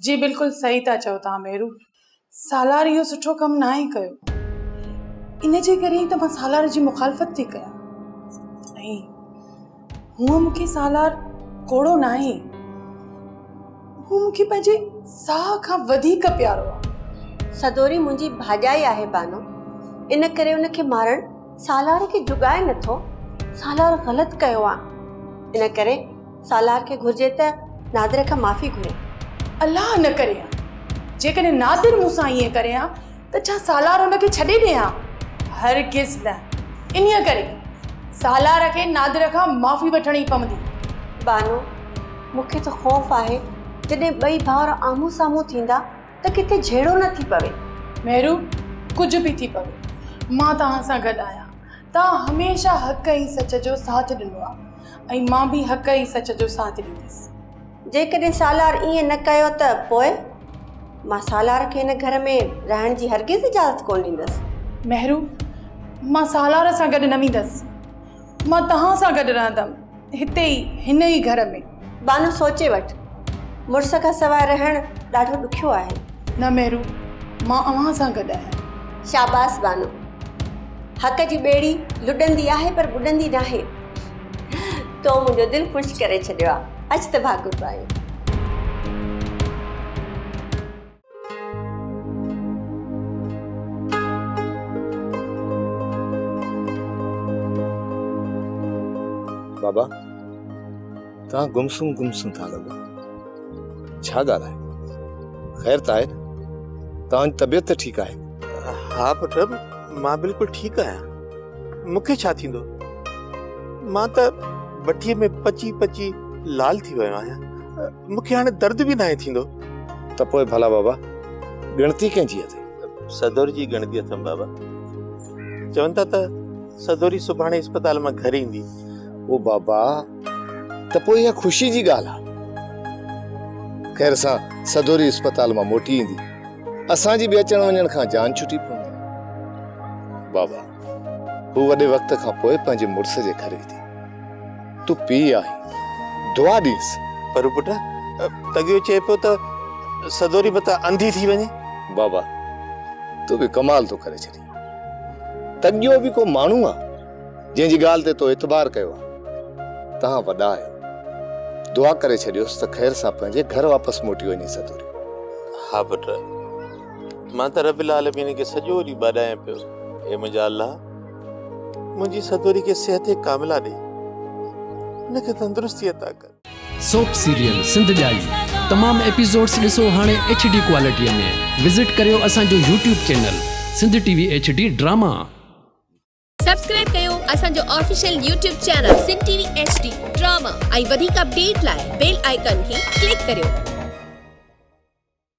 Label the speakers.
Speaker 1: जी बिल्कुलु सही था चओ तव्हां मेरू। सालार इहो सुठो कमु न आहे कयो, इन जे करे ई त मां सालार जी मुखालफ़त थी कयां। ऐं हूअं मूंखे सालार कोड़ो न आहे, हू मूंखे पंहिंजे साह खां वधीक प्यारो आहे।
Speaker 2: सदोरी मुंहिंजी भाॼाई आहे बानो, इन करे उनखे मारण सालार खे जुगाए नथो। सालार ग़लति कयो आहे, इन करे सालार खे घुर्जे त नादिर खां माफ़ी घुरे।
Speaker 1: अल्लाह न करे जेकॾहिं नादिर मूंसां ईअं करे हा त छा सालार हुनखे छॾे ॾियां? हरगिज़ न। इन्हीअ करे सालार खे नादिर खां माफ़ी वठणी पवंदी।
Speaker 2: बानो, मूंखे त ख़ौफ़ आहे जॾहिं ॿई भाउर आम्हूं साम्हूं थींदा त किथे झेड़ो न थी पवे।
Speaker 1: मेरू, कुझु बि थी पवे, मां तव्हां सां गॾु आहियां। तव्हां हमेशह हक़ ऐं सच जो साथ ॾिनो आहे ऐं मां बि हक़ ऐं सच जो साथ ॾींदसि।
Speaker 2: जेकॾहिं सालार ईअं न कयो त पोइ मां सालार खे हिन घर में रहण जी हरगिज़ इजाज़त कोन ॾींदसि।
Speaker 1: मेहरू, मां सालार सां गॾु न वेंदसि, मां तव्हां सां गॾु रहंदमि, हिते ई हिन ई घर में।
Speaker 2: बानो, सोचे वठि, मुड़ुस खां सवाइ रहणु ॾाढो ॾुखियो आहे।
Speaker 1: न मेरू, मां अव्हां सां गॾु आहियां।
Speaker 2: शाबाश बानो, हक़ जी ॿेड़ी लुॾंदी आहे पर ॿुॾंदी न आहे। तो मुंहिंजो दिलि ख़ुशि करे छॾियो आहे। अच त भाॻु पायो।
Speaker 3: बाबा, तव्हां गुमसुम था लॻो, छा ॻाल्हि आहे? ख़ैर त आहे न? तव्हांजी तबियत त ठीकु आहे?
Speaker 4: हाँ पुट, मां बिल्कुलु ठीकु आहियां। मूंखे छा थींदो? मां त बठीअ में पची पची लाल थी वियो आहियां। मूंखे हाणे दर्द बि नाहे थींदो।
Speaker 3: त पोइ भला बाबा, ॻणती कंहिंजी अथई?
Speaker 4: सदोरी जी ॻणती अथमि बाबा। चवनि था त सदोरी सुभाणे अस्पताल मां घर ईंदी।
Speaker 3: ओ बाबा, त पोइ इहा ख़ुशी जी ॻाल्हि आहे। ख़ैर सां सदोरी अस्पताल मां मोटी ईंदी, असांजी बि अचण वञण खां जान छुटी पवंदी। बाबा, हू वॾे वक़्त खां पोइ पंहिंजे मुड़ुस जे घर ईंदी। तूं पीउ आहीं, दुआ ॾींसि।
Speaker 4: पर पुट, तॻियो चए पियो त सदोरी मता अंधी थी वञे।
Speaker 3: बाबा, तूं बि कमाल थो करे छॾी। तॻियो बि को माण्हू आहे जंहिंजी ॻाल्हि ते तो एतबार कयो आहे। तव्हां वॾा आहियो, दुआ करे छॾियोसि त ख़ैर सां पंहिंजे घर वापसि मोटी वञे सदोरी।
Speaker 4: हा पुट, मां त रबिल आलमीन खे सॼो ॾींहुं ॿाॾायां पियो, हे मुंहिंजा अल्लाह, मुंहिंजी सदोरी खे सिहत कामिला ॾे, हुनखे तंदुरुस्ती अता कर।
Speaker 5: सोप सीरियल सिंध ॼाई तमाम एपिसोड्स ॾिसो हाणे HD क्वालिटीअ में। विज़िट करियो असांजो YouTube channel Sindh TV HD drama.
Speaker 6: Subscribe कयो असांजो official YouTube channel Sindh TV HD drama ऐं वधीक अपडेट लाइ बेल आइकन खे क्लिक करियो।